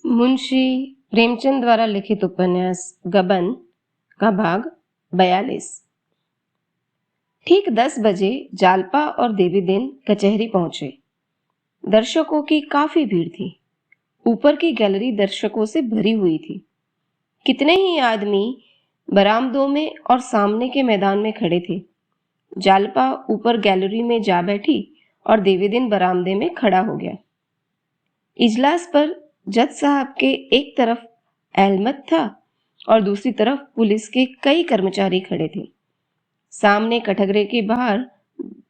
मुंशी प्रेमचंद द्वारा लिखित उपन्यास गबन का भाग 42। ठीक 10 बजे जालपा और देवीदिन कचहरी पहुंचे। दर्शकों की काफी भीड़ थी। ऊपर की गैलरी दर्शकों से भरी हुई थी। कितने ही आदमी बरामदों में और सामने के मैदान में खड़े थे। जालपा ऊपर गैलरी में जा बैठी और देवीदिन बरामदे में खड़ा हो गया। इजलास पर जज साहब के एक तरफ अहमद था और दूसरी तरफ पुलिस के कई कर्मचारी खड़े थे। सामने कटघरे के बाहर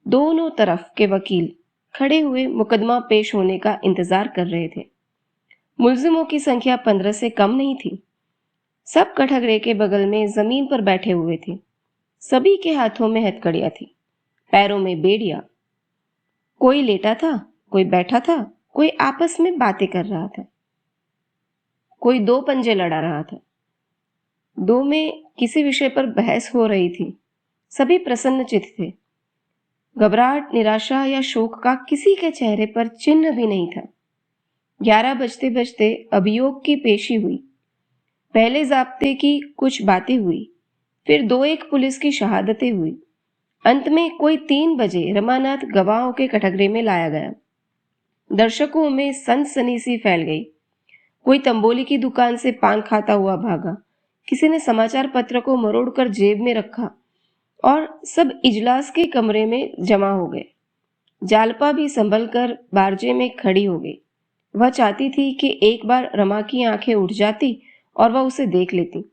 दोनों तरफ के वकील खड़े हुए मुकदमा पेश होने का इंतजार कर रहे थे। मुलजिमों की संख्या 15 से कम नहीं थी। सब कटघरे के बगल में जमीन पर बैठे हुए थे। सभी के हाथों में हथकड़ियां थी, पैरों में बेड़ियां। कोई लेटा था, कोई बैठा था, कोई आपस में बातें कर रहा था, कोई दो पंजे लड़ा रहा था। दो में किसी विषय पर बहस हो रही थी। सभी प्रसन्नचित्त थे। घबराहट, निराशा या शोक का किसी के चेहरे पर चिन्ह भी नहीं था। 11 बजते बजते अभियोग की पेशी हुई। पहले जाब्ते की कुछ बातें हुई, फिर 2-1 पुलिस की शहादतें हुई। अंत में कोई 3 बजे रमानाथ गवाहों के कटघरे में लाया गया। दर्शकों में सनसनी सी फैल गई। कोई तंबोली की दुकान से पान खाता हुआ भागा, किसी ने समाचार पत्र को मरोड़कर जेब में रखा और सब इजलास के कमरे में जमा हो गए। जालपा भी संभल कर बारजे में खड़ी हो गई। वह चाहती थी कि एक बार रमा की आंखें उठ जाती और वह उसे देख लेती,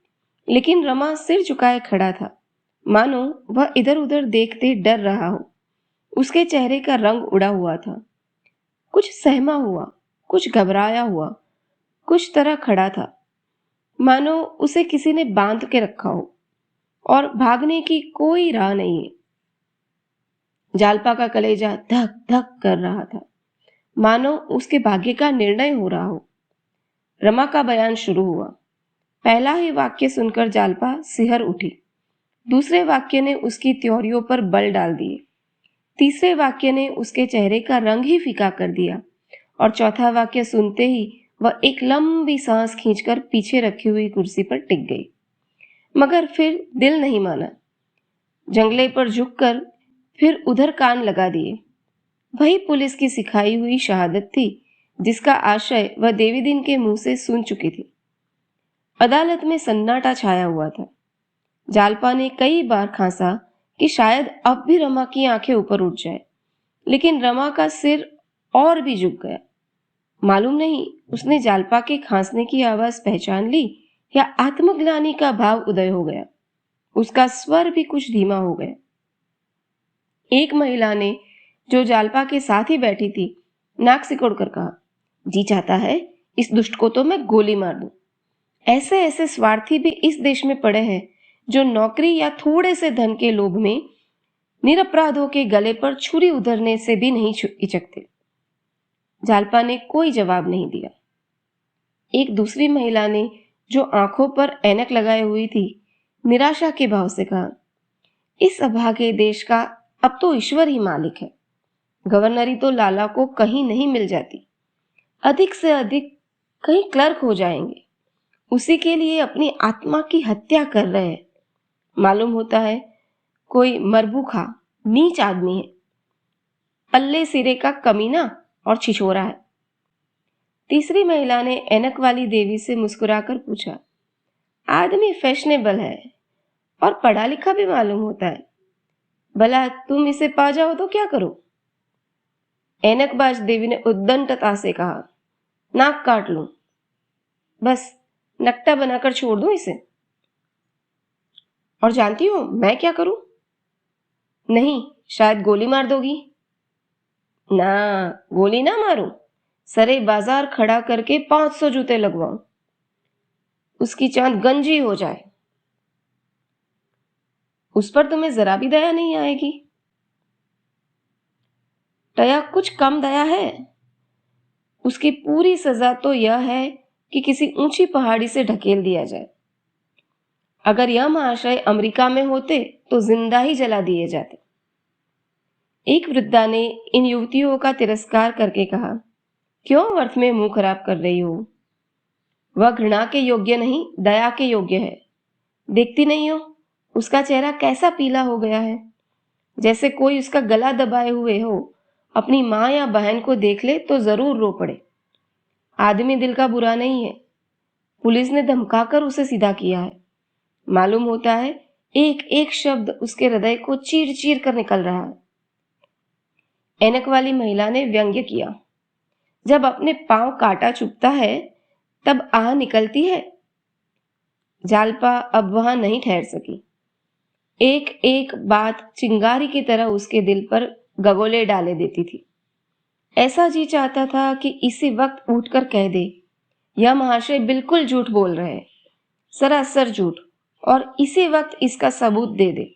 लेकिन रमा सिर झुकाए खड़ा था, मानो वह इधर उधर देखते डर रहा हो। उसके चेहरे का रंग उड़ा हुआ था, कुछ सहमा हुआ, कुछ घबराया हुआ, कुछ तरह खड़ा था, मानो उसे किसी ने बांध के रखा हो और भागने की कोई राह नहीं है। जालपा का कलेजा धक धक कर रहा था, मानो उसके भाग्य का निर्णय हो रहा हो। रमा का बयान शुरू हुआ। पहला ही वाक्य सुनकर जालपा सिहर उठी। दूसरे वाक्य ने उसकी त्योरियों पर बल डाल दिए। तीसरे वाक्य ने उसके चेहरे का रंग ही फीका कर दिया और चौथा वाक्य सुनते ही वह एक लंबी सांस खींचकर पीछे रखी हुई कुर्सी पर टिक गई। मगर फिर दिल नहीं माना। जंगले पर झुककर फिर उधर कान लगा दिए। वही पुलिस की सिखाई हुई शहादत थी जिसका आशय वह देवीदिन के मुंह से सुन चुकी थी। अदालत में सन्नाटा छाया हुआ था। जालपा ने कई बार खांसा कि शायद अब भी रमा की आंखें ऊपर उठ जाए, लेकिन रमा का सिर और भी झुक गया। मालूम नहीं उसने जालपा के खांसने की आवाज पहचान ली या आत्मग्लानि का भाव उदय हो गया। उसका स्वर भी कुछ धीमा हो गया। एक महिला ने, जो जालपा के साथ ही बैठी थी, नाक सिकोड़कर कहा, जी चाहता है इस दुष्ट को तो मैं गोली मार दूं। ऐसे ऐसे स्वार्थी भी इस देश में पड़े हैं जो नौकरी या थोड़े से धन के लोभ में निरपराधों के गले पर छुरी उधरने से भी नहीं हिचकते। जालपा ने कोई जवाब नहीं दिया। एक दूसरी महिला ने, जो आंखों पर ऐनक लगाए हुई थी, निराशा के भाव से कहा, इस अभागे देश का अब तो ईश्वर ही मालिक है। गवर्नरी तो लाला को कहीं नहीं मिल जाती। अधिक से अधिक कहीं क्लर्क हो जाएंगे। उसी के लिए अपनी आत्मा की हत्या कर रहे हैं। मालूम होता है कोई मरबूखा नीच आदमी है, पल्ले सिरे का कमीना और छिछोरा है। तीसरी महिला ने ऐनक वाली देवी से मुस्कुराकर पूछा, आदमी फैशनेबल है और पढ़ा लिखा भी मालूम होता है, भला तुम इसे पा जाओ तो क्या करो? ऐनकबाज देवी ने उद्दंडता से कहा, नाक काट लूं, बस नकटा बनाकर छोड़ दूं इसे। और जानती हो मैं क्या करूं? नहीं, शायद गोली मार दोगी। ना, गोली ना मारूं, सरे बाजार खड़ा करके 500 जूते लगवाऊं, उसकी चांद गंजी हो जाए। उस पर तुम्हें जरा भी दया नहीं आएगी। दया कुछ कम दया है। उसकी पूरी सजा तो यह है कि किसी ऊंची पहाड़ी से ढकेल दिया जाए। अगर यह महाशय अमेरिका में होते तो जिंदा ही जला दिए जाते। एक वृद्धा ने इन युवतियों का तिरस्कार करके कहा, क्यों व्यर्थ में मुंह खराब कर रही हो? वह घृणा के योग्य नहीं, दया के योग्य है। देखती नहीं हो उसका चेहरा कैसा पीला हो गया है, जैसे कोई उसका गला दबाए हुए हो। अपनी माँ या बहन को देख ले तो जरूर रो पड़े। आदमी दिल का बुरा नहीं है। पुलिस ने धमकाकर उसे सीधा किया है। मालूम होता है एक एक शब्द उसके हृदय को चीर चीर कर निकल रहा है। ऐनक वाली महिला ने व्यंग्य किया। जब अपने पांव काटा चुभता है तब आह निकलती है। जालपा अब वहां नहीं ठहर सकी। एक एक बात चिंगारी की तरह उसके दिल पर गगोले डाले देती थी। ऐसा जी चाहता था कि इसी वक्त उठकर कह दे, यह महाशय बिल्कुल झूठ बोल रहे हैं, सरासर झूठ, और इसी वक्त इसका सबूत दे दे।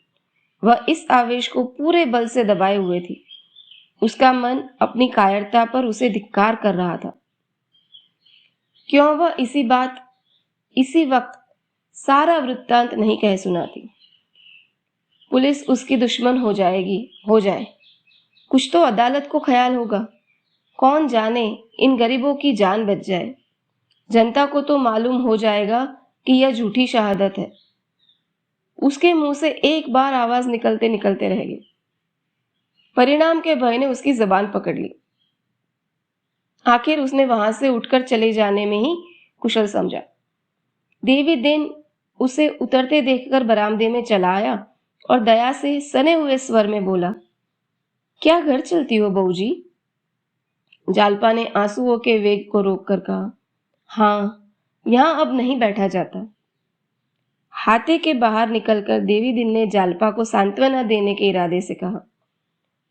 वह इस आवेश को पूरे बल से दबाए हुए थी। उसका मन अपनी कायरता पर उसे धिक्कार कर रहा था। क्यों वह इसी वक्त सारा वृत्तांत नहीं कह सुनाती। पुलिस उसकी दुश्मन हो जाए, कुछ तो अदालत को ख्याल होगा। कौन जाने इन गरीबों की जान बच जाए। जनता को तो मालूम हो जाएगा कि यह झूठी शहादत है। उसके मुंह से एक बार आवाज निकलते निकलते रह गई। परिणाम के भय ने उसकी जबान पकड़ ली। आखिर उसने वहां से उठकर चले जाने में ही कुशल समझा। देवी दिन उसे उतरते देखकर बरामदे में चला आया और दया से सने हुए स्वर में बोला, क्या घर चलती हो बहू जी? जालपा ने आंसुओं के वेग को रोककर कहा, हाँ, यहां अब नहीं बैठा जाता। हाथे के बाहर निकलकर देवी दिन ने जालपा को सांत्वना देने के इरादे से कहा,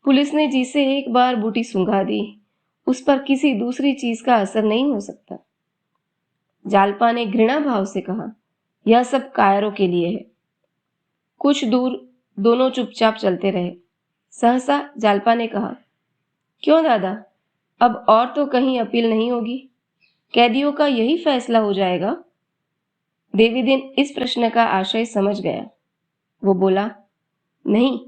पुलिस ने जिसे एक बार बूटी सूंघा दी, उस पर किसी दूसरी चीज का असर नहीं हो सकता। जालपा ने घृणा भाव से कहा, यह सब कायरों के लिए है। कुछ दूर दोनों चुपचाप चलते रहे। सहसा जालपा ने कहा, क्यों दादा, अब और तो कहीं अपील नहीं होगी? कैदियों का यही फैसला हो जाएगा? देवी दिन इस प्रश्न का आशय समझ गया। वो बोला, नहीं,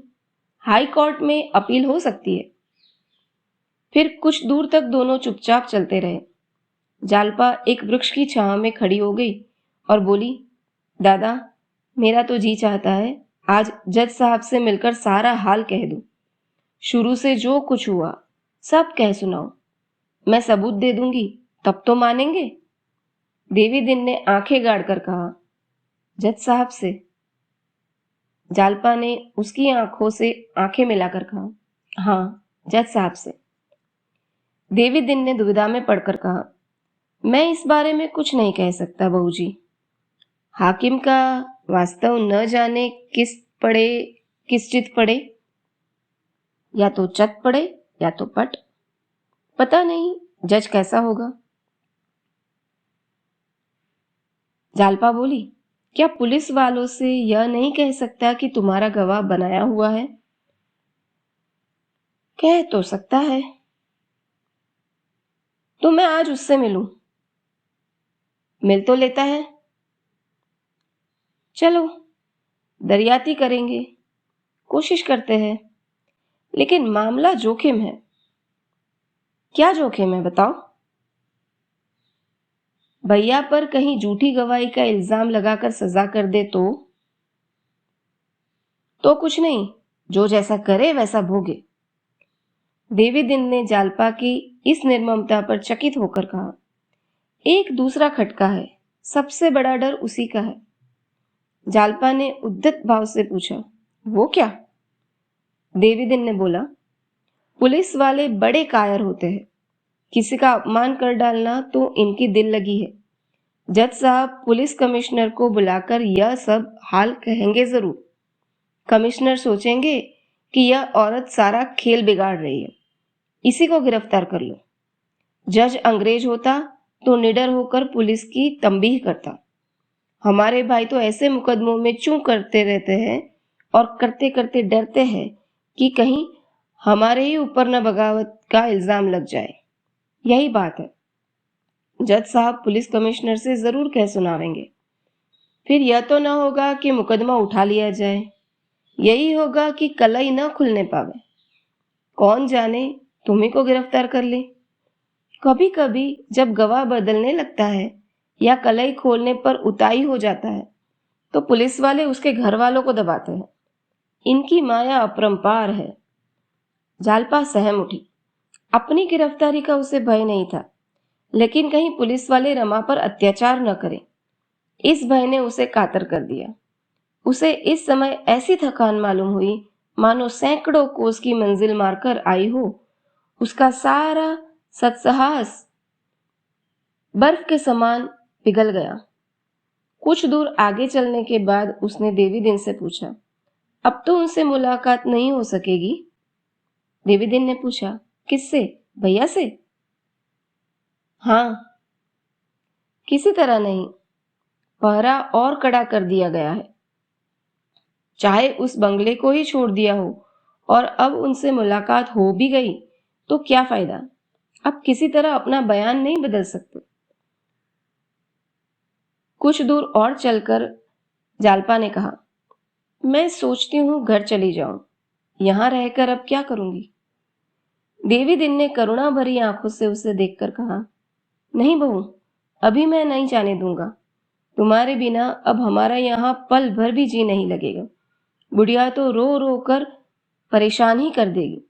हाई कोर्ट में अपील हो सकती है। फिर कुछ दूर तक दोनों चुपचाप चलते रहे। जालपा एक वृक्ष की छांव में खड़ी हो गई और बोली, दादा, मेरा तो जी चाहता है आज जज साहब से मिलकर सारा हाल कह दूं। शुरू से जो कुछ हुआ सब कह सुनाओ। मैं सबूत दे दूंगी, तब तो मानेंगे। देवी दिन ने आंखें गाड़ कर कहा, जज साहब से? जालपा ने उसकी आंखों से आंखें मिलाकर कहा, हाँ, जज साहब से। देवी दिन ने दुविधा में पड़कर कहा, मैं इस बारे में कुछ नहीं कह सकता बहू जी। हाकिम का वास्तव न जाने किस चित पड़े, या तो चत पड़े या तो पट। पता नहीं जज कैसा होगा। जालपा बोली, क्या पुलिस वालों से यह नहीं कह सकता कि तुम्हारा गवाह बनाया हुआ है? कह तो सकता है। तो मैं आज उससे मिलूं? मिल तो लेता है। चलो, दरियाती करेंगे, कोशिश करते हैं। लेकिन मामला जोखिम है। क्या जोखिम है बताओ? भैया पर कहीं झूठी गवाही का इल्जाम लगाकर सजा कर दे तो कुछ नहीं, जो जैसा करे वैसा भोगे। देवी दिन ने जालपा की इस निर्ममता पर चकित होकर कहा, एक दूसरा खटका है, सबसे बड़ा डर उसी का है। जालपा ने उद्दत भाव से पूछा, वो क्या? देवी दिन ने बोला, पुलिस वाले बड़े कायर होते हैं। किसी का अपमान कर डालना तो इनकी दिल लगी है। जज साहब पुलिस कमिश्नर को बुलाकर यह सब हाल कहेंगे जरूर। कमिश्नर सोचेंगे कि यह औरत सारा खेल बिगाड़ रही है, इसी को गिरफ्तार कर लो। जज अंग्रेज होता तो निडर होकर पुलिस की तंबीह करता। हमारे भाई तो ऐसे मुकदमों में चूं करते रहते हैं और करते करते डरते हैं कि कहीं हमारे ही ऊपर न बगावत का इल्जाम लग जाए। यही बात है। जज साहब पुलिस कमिश्नर से जरूर कह सुनावेंगे। फिर यह तो ना होगा कि मुकदमा उठा लिया जाए, यही होगा कि कलई न खुलने पावे। कौन जाने तुम्ही को गिरफ्तार कर ले। कभी कभी जब गवाह बदलने लगता है या कलई खोलने पर उताई हो जाता है तो पुलिस वाले उसके घर वालों को दबाते हैं। इनकी माया अपरंपार है। जालपा सहम उठी। अपनी गिरफ्तारी का उसे भय नहीं था, लेकिन कहीं पुलिस वाले रमा पर अत्याचार न करें, इस भय ने उसे कातर कर दिया। उसे इस समय ऐसी थकान मालूम हुई मानो सैकड़ों कोस की मंजिल मारकर आई हो। उसका सारा सत्साहस बर्फ के समान पिघल गया। कुछ दूर आगे चलने के बाद उसने देवी दिन से पूछा, अब तो उनसे मुलाकात नहीं हो सकेगी? देवी दिन ने पूछा, किससे? भैया से? हाँ, किसी तरह नहीं। पहरा और कड़ा कर दिया गया है। चाहे उस बंगले को ही छोड़ दिया हो और अब उनसे मुलाकात हो भी गई तो क्या फायदा? अब किसी तरह अपना बयान नहीं बदल सकते। कुछ दूर और चलकर जालपा ने कहा, मैं सोचती हूँ घर चली जाऊं। यहां रहकर अब क्या करूंगी? देवी दिन ने करुणा भरी आंखों से उसे देखकर कहा, नहीं बहू, अभी मैं नहीं जाने दूंगा। तुम्हारे बिना अब हमारा यहाँ पल भर भी जी नहीं लगेगा। बुढ़िया तो रो रो कर परेशान ही कर देगी।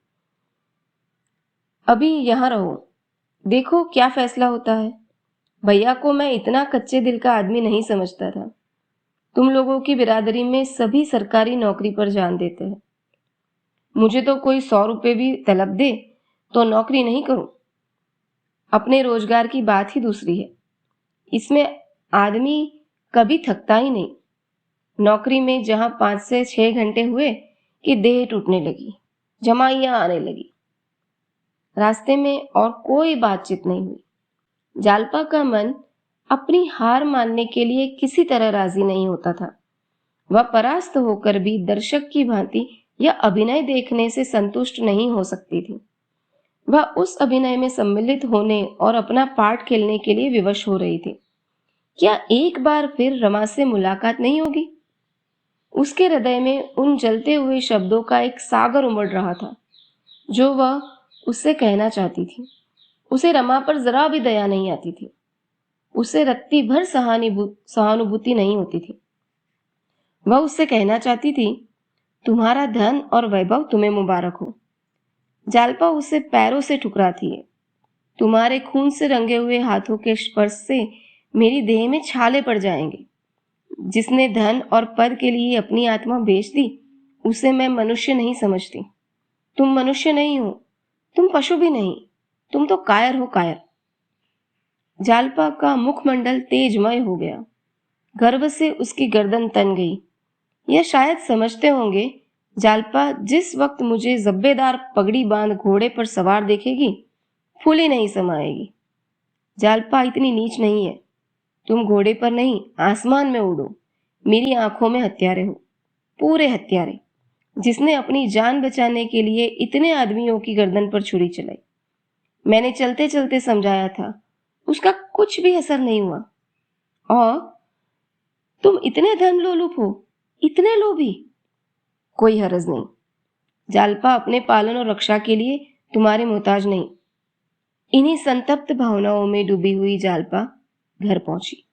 अभी यहाँ रहो, देखो क्या फैसला होता है। भैया को मैं इतना कच्चे दिल का आदमी नहीं समझता था। तुम लोगों की बिरादरी में सभी सरकारी नौकरी पर जान देते हैं। मुझे तो कोई 100 रुपए भी तलब दे तो नौकरी नहीं करूं। अपने रोजगार की बात ही दूसरी है। इसमें आदमी कभी थकता ही नहीं। नौकरी में जहां 5 से 6 घंटे हुए कि देह टूटने लगी, जमाइयां आने लगी। रास्ते में और कोई बातचीत नहीं हुई। जालपा का मन अपनी हार मानने के लिए किसी तरह राजी नहीं होता था। वह परास्त होकर भी दर्शक की भांति यह अभिनय देखने से संतुष्ट नहीं हो सकती थी। वह उस अभिनय में सम्मिलित होने और अपना पार्ट खेलने के लिए विवश हो रही थी। क्या एक बार फिर रमा से मुलाकात नहीं होगी? उसके हृदय में उन जलते हुए शब्दों का एक सागर उमड़ रहा था जो वह उससे कहना चाहती थी। उसे रमा पर जरा भी दया नहीं आती थी। उसे रत्ती भर सहानुभूति नहीं होती थी। वह उससे कहना चाहती थी, तुम्हारा धन और वैभव तुम्हें मुबारक हो। जालपा उसे पैरों से ठुकराती है। तुम्हारे खून से रंगे हुए हाथों के स्पर्श से मेरी देह में छाले पड़ जाएंगे। जिसने धन और पद के लिए अपनी आत्मा बेच दी, उसे मैं मनुष्य नहीं समझती। तुम मनुष्य नहीं हो, तुम पशु भी नहीं, तुम तो कायर हो, कायर। जालपा का मुखमंडल तेजमय हो गया। गर्व से उसकी गर्दन तन गई। यह शायद समझते होंगे, जालपा जिस वक्त मुझे जब्बेदार पगड़ी बांध घोड़े पर सवार देखेगी, फूली नहीं समाएगी। जालपा इतनी नीच नहीं है। तुम घोड़े पर नहीं, आसमान में उड़ो। मेरी आंखों में हत्यारे हो, पूरे हत्यारे। जिसने अपनी जान बचाने के लिए इतने आदमियों की गर्दन पर छुरी चलाई। मैंने चलते चलते समझाया था, उसका कुछ भी असर नहीं हुआ। और तुम इतने धन लोलुप हो, इतने लोभी। कोई हरज नहीं। जालपा अपने पालन और रक्षा के लिए तुम्हारे मोहताज नहीं। इन्हीं संतप्त भावनाओं में डूबी हुई जालपा घर पहुंची।